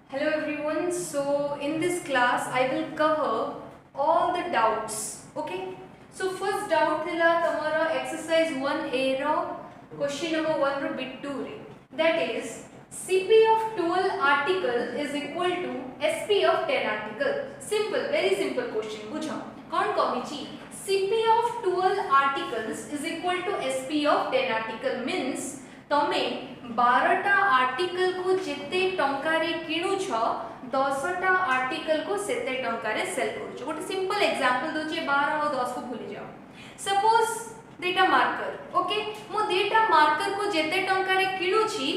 Hello everyone. So in this class I will cover all the doubts. Okay. So first doubt thila tamara exercise 1A ro question number 1 ro bit 2 re. That is CP of 12 article is equal to SP of 10 article. Simple, very simple question. बुझो कौन कहिची CP of 12 articles is equal to SP of 10 article means तमे 12टा article को जेते टंकारे किणु छ 10टा article को सेते टंकारे sale करू छ। गोटे सिंपल एग्जांपल दोचे 12 और 10 को भूली जाओ। सपोज डेटा मार्कर ओके मो डेटा मार्कर को जेते टंकारे किणु छी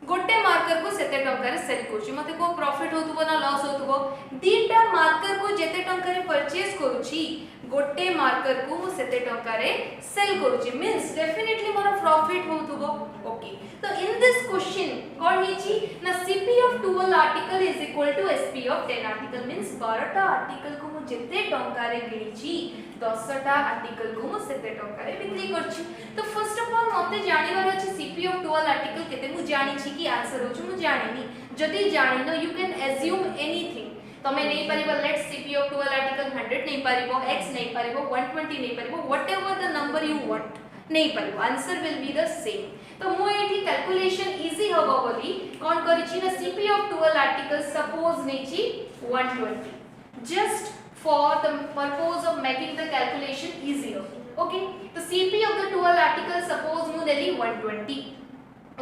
गोटे मार्कर को सेते टंकारे सेल करू छी मते को प्रॉफिट होतबो ना लॉस होतबो दीटा मार्कर को जेते टंकारे परचेज करू छी गोटे मार्कर को मु सेते टंकारे सेल करू छी मींस डेफिनेटली मोर प्रॉफिट होतबो ओके। तो इन दिस क्वेश्चन कोन हिची ना CP of 12 article is equal to SP of 10 article means 12टा आर्टिकल को मु जेते टंकारे किणी छी 10टा आर्टिकल को मु सेते टंकारे बिक्री करछि। तो फर्स्ट ऑफ ऑल मते जानिबार अछि CP ऑफ 12 आर्टिकल केते मु जानि छी कि आंसर होछु मु जानिनी जदी जानिनो यू कैन अज्यूम एनीथिंग तमे नहीं परिबो लेट्स CP ऑफ 12 आर्टिकल 100 नहीं परिबो x नहीं परिबो 120 नहीं परिबो whatever the number you want नहीं परिबो answer will be the same. तो मु एठी कैलकुलेशन इजी हबो बोली कोन करिछि ना CP ऑफ 12 आर्टिकल सपोज नेछि 120 just for the purpose of making the calculation easier okay. तो CP of the 12 article suppose मु देली 120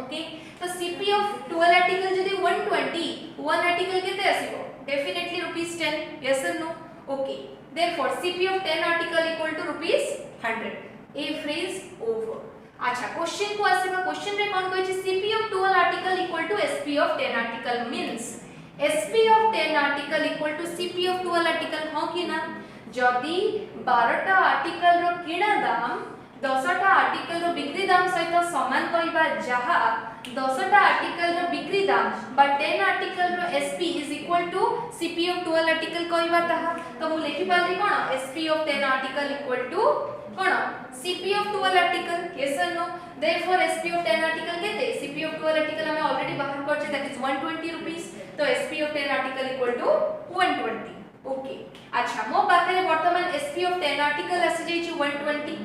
ओके। तो CP ऑफ 12 आर्टिकल जदी 120 वन आर्टिकल केते आसीबो definitely ₹10 yes or no okay therefore CP of 10 article equal to ₹100 a phrase over। अच्छा question को आसीबा question रे कोन कहै छै CP of 12 article equal to SP of 10 article means SP of 10 article equal to CP of 12 article हो कि ना जदी 12टा article रो किणा दाम 10टा आर्टिकल रो बिक्री दाम सहित समान कहबा जहा 10टा आर्टिकल रो बिक्री दाम बा 10 आर्टिकल रो SP is equal to CP of 12 article कहबा ताहा। तो मु लिखि पाली कोन SP of 10 article equal to कोन CP of 12 article yes or no therefore SP of 10 article केते CP of 12 आर्टिकल हमें ऑलरेडी बाहर करछे दैट इज 120 रुपीस। तो SP of 10 article equal to 120 okay. अच्छा मो पाखरे वर्तमान SP of 10 आर्टिकल आसी जाई छी 120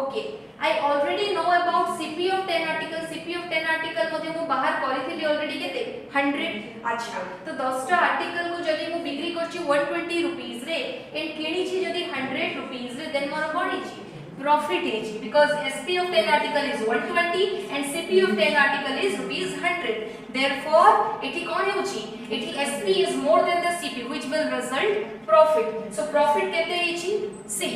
okay. I already know about CP of 10 article CP of 10 article मध्ये मु बाहर करिथिली ऑलरेडी केते 100। अच्छा तो 10टा आर्टिकल को जदी मु बिक्री करछि 120 रुपीस रे एंड किणी छी जदी 100 रुपीस रे देन मोर कोन छी profit हेछि because SP of 10 article is 120 and CP of 10 article is ₹100 therefore एठी कोन हेछि एठी SP is more than the CP which will result profit। so profit केते हेछि C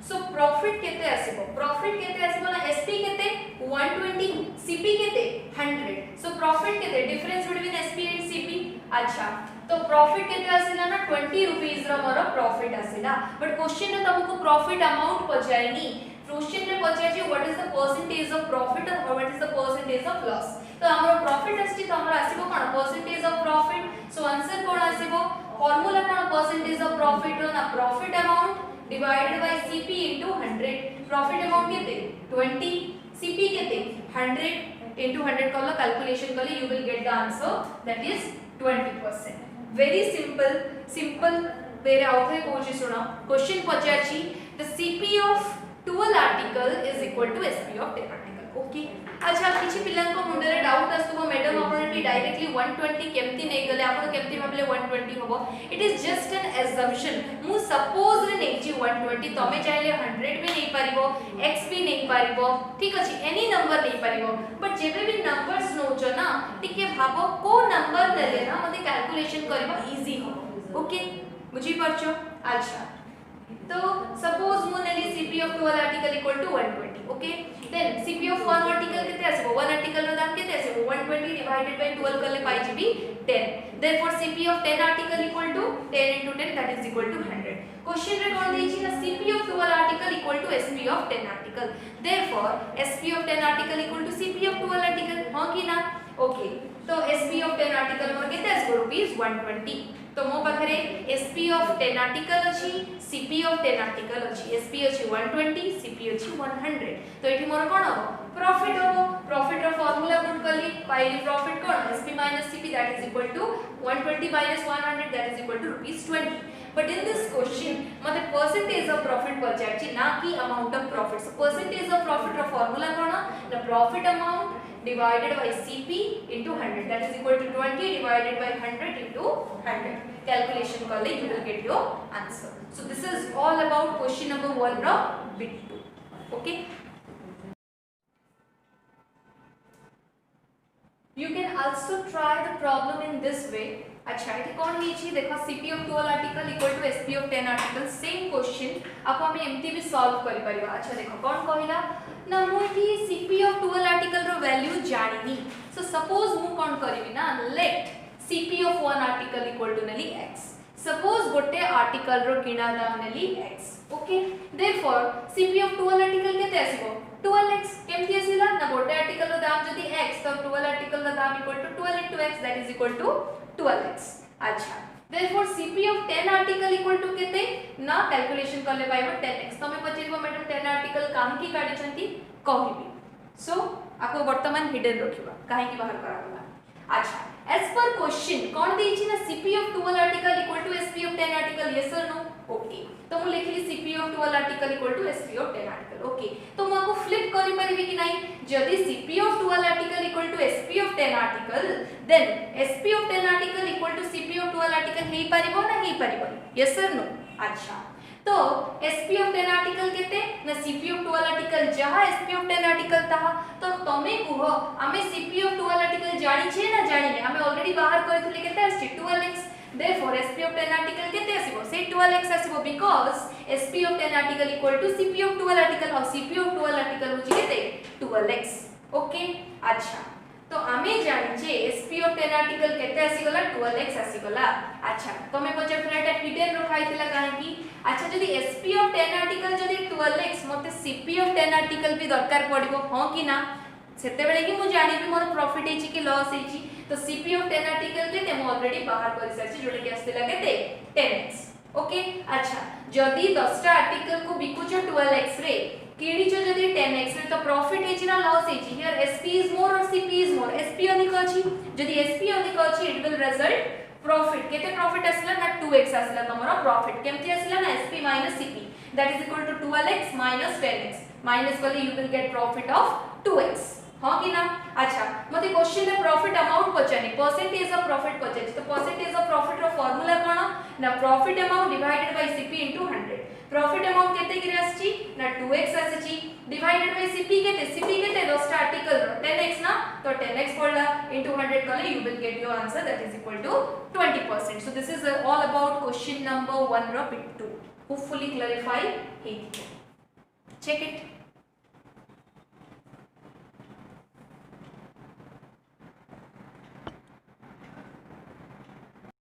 सो प्रॉफिट केते आसीबो ना SP केते 120 CP केते 100 सो प्रॉफिट केते difference between SP and CP। अच्छा तो प्रॉफिट केते आसीला ना 20 रुपीस रो मोर प्रॉफिट आसीला बट क्वेश्चन रे तुमको प्रॉफिट अमाउंट पचाइनी क्वेश्चन रे पचाइ जे what is the percentage of profit और what is the percentage of loss. तो हमर प्रॉफिट आसी तो हमर आसीबो कोन percentage of profit. So answer कोन आसीबो फार्मूला कोन परसेंटेज ऑफ प्रॉफिट रो ना profit amount divided by CP into 100 profit amount केते 20 CP केते 100 into 100 कलो कैलकुलेशन कले you will get the answer that is 20%। very simple बेरे आउथे कोची सुना question पचाची the CP of 12 article is equal to SP of 10 article okay. अच्छा किछि पिलन को मुंडे रे डाउट आसुबो मैडम आपण टी डायरेक्टली 120 केमती नै गले आपण केमती भाबले 120 होबो it is just an assumption मु सपोज रे नै छी 120 तमे चाहिले 100 भी नै पारिबो x भी नै पारिबो ठीक अछि एनी नंबर नै पारिबो बट जेबे भी नंबर्स नोचो ना टिके भाबो को नंबर देले ना मते कैलकुलेशन करबा इजी हो ओके बुझी परछो। अच्छा तो सपोज मु नेली CP of 12 article equal to 120 okay then CP of 1 article केते आसीबो 1 article रो दाम केते आसीबो 120 divided by 12 करले पाई GB 10 therefore CP of 10 article equal to 10 into 10 that is equal to 100। Question रे कोन देछि ना CP of 12 article equal to SP of 10 article therefore SP of 10 article equal to CP of 12 article हो कि ना okay. तो SP of 10 article मोर केते आसीबो ₹120 तो मो पाखरे SP of 10 article अछि CP of 10 article अछि SP अछि 120 CP अछि 100 तो एठी मोर कोन हो प्रॉफिट हो प्रॉफिट रो कली पाइली profit cone SP minus CP that is equal to 120 minus 100 that is equal to ₹20. But in this question मते percentage of profit पचाची ना कि amount of profit. So percentage of profit row formula cone the profit amount divided by CP into 100 that is equal to 20 divided by 100 into 100. Calculation कले you will get your answer. So this is all about question number 1 row bit 2. Okay. You can also try the problem in this way. अच्छा ये कौन लीची देखो CP of 12 article equal to SP of 10 article same question आपको हमें एमती भी solve करि परिबा अच्छा देखो कौन कहिला ना मु कि CP of 12 article रो वैल्यू जानिनी सो सपोज मु कौन करिवि ना let CP of 1 article equal to नेली x सपोज गोटे आर्टिकल रो किना दाम नेली x okay therefore CP of 12 article केते आसीबो 12x केमती आसीला ना गोटे आर्टिकल रो दाम जदी x तो 12 आर्टिकल रो दाम equal to 12 into x that is equal to 12x अच्छा therefore CP of 10 article equal to केते ना कैलकुलेशन करले पाइबो 10x तमे पचेबो मैडम 10 article काहे की काढी छंती कहिबी सो आको वर्तमान हिडन रखिबा काहे की बाहर कराबा अच्छा as per question कोन देछि ना CP of 12 article equal to SP of 10 article yes or no okay तो मु लिखली CP of 12 article equal to SP of 10 article okay तो मु आको फ्लिप करि परिबी कि नाही जदी CP of 12 article equal to SP of 10 article then SP of 10 article equal to CP of 12 article हेई परिबो ना हेई परिबो yes or no अच्छा तो SP of 10 article केते ना CP of 12 article जहा SP of 10 article ताहा तो तमे कुहो आमे CP of 12 article जानि छे ना जानि आमे ऑलरेडी बाहर करथिले केते आछि 12x therefore SP of 10 article केते आसीबो से 12x आसीबो because SP of 10 article equal to CP of 12 article और CP of 12 article होची केते 12x ओके अच्छा तो आमे जानि छे SP of 10 article केते आसी गला 12x आसी गला अच्छा तमे पचे फ्रेटा हिडन रखाइतिला काहे की अच्छा जदी SP of 10 article जदी 12x मते CP of 10 article भी दरकार पड़िबो हां कि ना सेते बेले कि मु जानि भी मोर प्रॉफिट हेची कि लॉस हेची तो CP of 10 article केते मु ऑलरेडी बाहर करि साची जोटे कि आस्तिला केते 10x ओके अच्छा जदी 10 टा आर्टिकल को बिकुचो 12x रे किडीचो जदी 10x रे तो प्रॉफिट हेची ना लॉस हेची here SP is more or CP is more SP अधिक अछि जदी SP अधिक अछि इट विल रिजल्ट प्रॉफिट केते प्रॉफिट आसला ना 2x आसला तमरो प्रॉफिट केमती आसला ना SP CP that is equal to 12x minus 10x minus वाले you will get profit of 2x हां कि ना अच्छा मते क्वेश्चन रे प्रॉफिट अमाउंट पचानी परसेंटेज ऑफ प्रॉफिट पचाची तो परसेंटेज ऑफ प्रॉफिट रो फार्मूला कोन ना profit amount divided by CP into 100 profit amount केते कि आछि ना 2x आछि डिवाइडेड बाय CP केते 10 टा आर्टिकल रो 10x ना तो 10x पड़ला into 100 कले you will get your answer that is equal to 20%. So this is all about question number 1 ro bit 2 hopefully clarify it check it